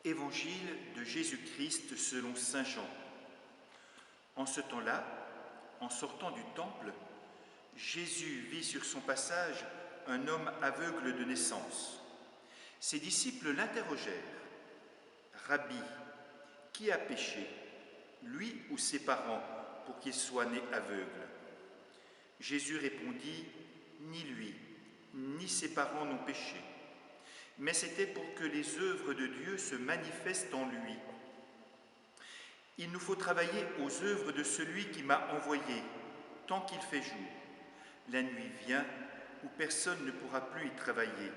Évangile de Jésus-Christ selon saint Jean. En ce temps-là, en sortant du temple, Jésus vit sur son passage un homme aveugle de naissance. Ses disciples l'interrogèrent. « Rabbi, qui a péché, lui ou ses parents, pour qu'il soit né aveugle ?» Jésus répondit, « Ni lui, ni ses parents n'ont péché, mais c'était pour que les œuvres de Dieu se manifestent en lui. Il nous faut travailler aux œuvres de celui qui m'a envoyé, tant qu'il fait jour. La nuit vient où personne ne pourra plus y travailler.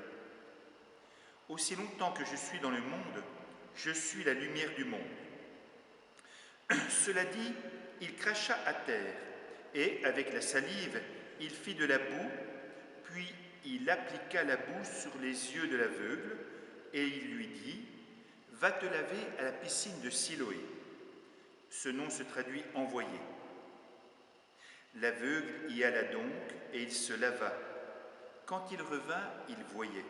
Aussi longtemps que je suis dans le monde, je suis la lumière du monde. » Cela dit, il cracha à terre, et avec la salive, il fit de la boue, puis il appliqua la boue sur les yeux de l'aveugle, et il lui dit, « Va te laver à la piscine de Siloé. » Ce nom se traduit « envoyé ». L'aveugle y alla donc, et il se lava. Quand il revint, il voyait.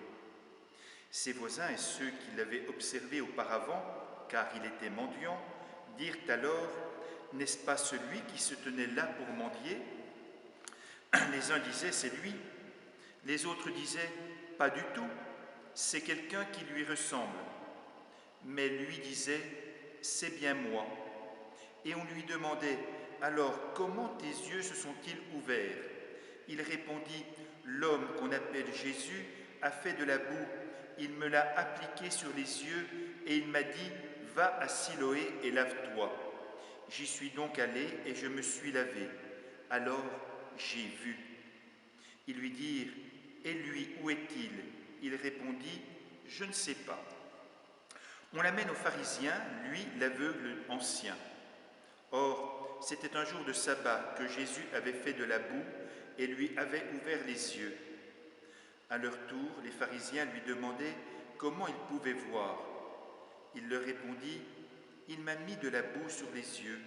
Ses voisins et ceux qui l'avaient observé auparavant, car il était mendiant, dirent alors, « N'est-ce pas celui qui se tenait là pour mendier ?» Les uns disaient, « C'est lui ». Les autres disaient, « Pas du tout, c'est quelqu'un qui lui ressemble. » Mais lui disait, « C'est bien moi. » Et on lui demandait, « Alors, comment tes yeux se sont-ils ouverts ?» Il répondit, « L'homme qu'on appelle Jésus a fait de la boue. Il me l'a appliqué sur les yeux et il m'a dit, « Va à Siloé et lave-toi. » J'y suis donc allé et je me suis lavé. Alors j'ai vu. Ils lui dirent, « Et lui, où est-il » Il répondit, « Je ne sais pas. » On l'amène aux pharisiens, lui, l'aveugle ancien. Or, c'était un jour de sabbat que Jésus avait fait de la boue et lui avait ouvert les yeux. À leur tour, les pharisiens lui demandaient comment il pouvait voir. Il leur répondit, « Il m'a mis de la boue sur les yeux.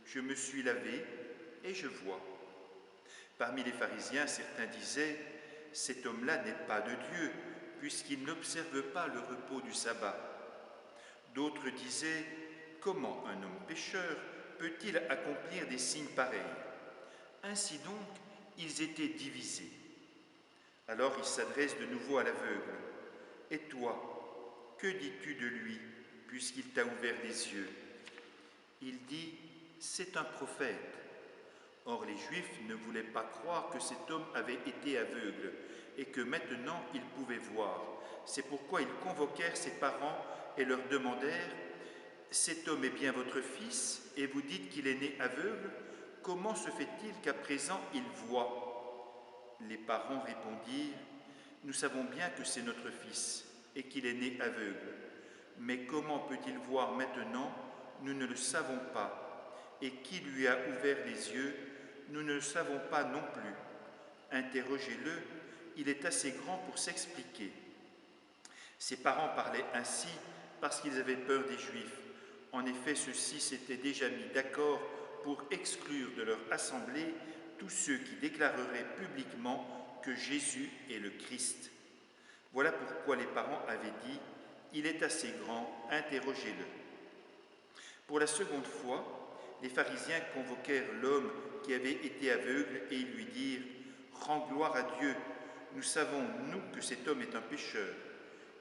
Je me suis lavé et je vois. » Parmi les pharisiens, certains disaient, « Cet homme-là n'est pas de Dieu, puisqu'il n'observe pas le repos du sabbat. » D'autres disaient, « Comment un homme pécheur peut-il accomplir des signes pareils ?» Ainsi donc, ils étaient divisés. Alors il s'adresse de nouveau à l'aveugle. « Et toi, que dis-tu de lui, puisqu'il t'a ouvert les yeux ?» Il dit, « C'est un prophète. » Or les Juifs ne voulaient pas croire que cet homme avait été aveugle et que maintenant il pouvait voir. C'est pourquoi ils convoquèrent ses parents et leur demandèrent, « Cet homme est bien votre fils et vous dites qu'il est né aveugle? Comment se fait-il qu'à présent il voit ?» Les parents répondirent, « Nous savons bien que c'est notre fils et qu'il est né aveugle. Mais comment peut-il voir maintenant? Nous ne le savons pas. Et qui lui a ouvert les yeux? Nous ne le savons pas non plus. Interrogez-le, il est assez grand pour s'expliquer. » Ses parents parlaient ainsi parce qu'ils avaient peur des Juifs. En effet, ceux-ci s'étaient déjà mis d'accord pour exclure de leur assemblée tous ceux qui déclareraient publiquement que Jésus est le Christ. Voilà pourquoi les parents avaient dit, « Il est assez grand, interrogez-le. » Pour la seconde fois, les pharisiens convoquèrent l'homme qui avait été aveugle et ils lui dirent, « Rends gloire à Dieu, nous savons, nous, que cet homme est un pécheur. »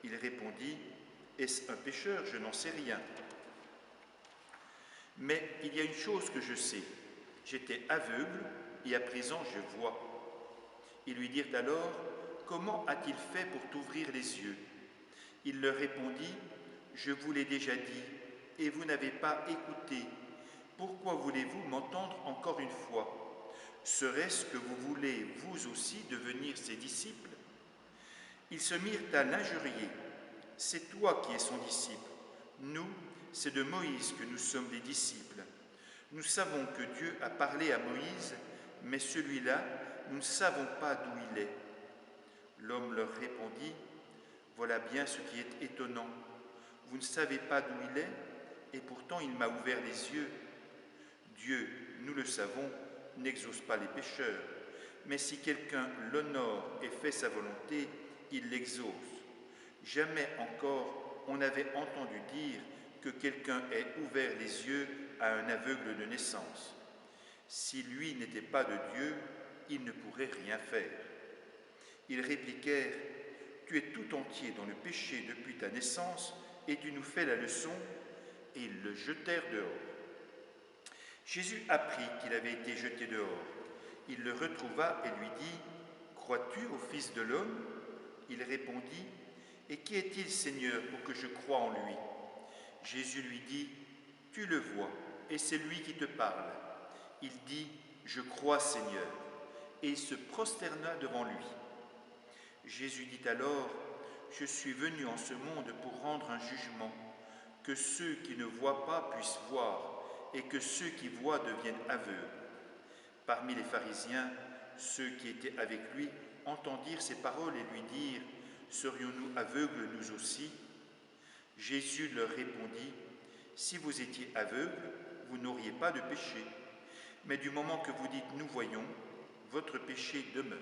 Il répondit, « Est-ce un pécheur? Je n'en sais rien. Mais il y a une chose que je sais, j'étais aveugle et à présent je vois. » Ils lui dirent alors, « Comment a-t-il fait pour t'ouvrir les yeux ?» Il leur répondit, « Je vous l'ai déjà dit, et vous n'avez pas écouté. Pourquoi voulez-vous m'entendre encore une fois? Serait-ce que vous voulez, vous aussi, devenir ses disciples ?» Ils se mirent à l'injurier. « C'est toi qui es son disciple. Nous, c'est de Moïse que nous sommes des disciples. Nous savons que Dieu a parlé à Moïse, mais celui-là, nous ne savons pas d'où il est. » L'homme leur répondit, « Voilà bien ce qui est étonnant. Vous ne savez pas d'où il est, et pourtant il m'a ouvert les yeux. Dieu, nous le savons, n'exauce pas les pécheurs, mais si quelqu'un l'honore et fait sa volonté, il l'exauce. Jamais encore on on avait entendu dire que quelqu'un ait ouvert les yeux à un aveugle de naissance. Si lui n'était pas de Dieu, il ne pourrait rien faire. » Ils répliquèrent, « Tu es tout entier dans le péché depuis ta naissance, et tu nous fais la leçon. » Et ils le jetèrent dehors. Jésus apprit qu'il avait été jeté dehors. Il le retrouva et lui dit, « Crois-tu au Fils de l'homme » Il répondit, « Et qui est-il, Seigneur, pour que je croie en lui » Jésus lui dit, « Tu le vois, et c'est lui qui te parle. » Il dit, « Je crois, Seigneur » et il se prosterna devant lui. Jésus dit alors, « Je suis venu en ce monde pour rendre un jugement, que ceux qui ne voient pas puissent voir, et que ceux qui voient deviennent aveugles. » Parmi les pharisiens, ceux qui étaient avec lui entendirent ces paroles et lui dirent, « Serions-nous aveugles nous aussi ?» Jésus leur répondit, « Si vous étiez aveugles, vous n'auriez pas de péché. Mais du moment que vous dites « nous voyons », votre péché demeure.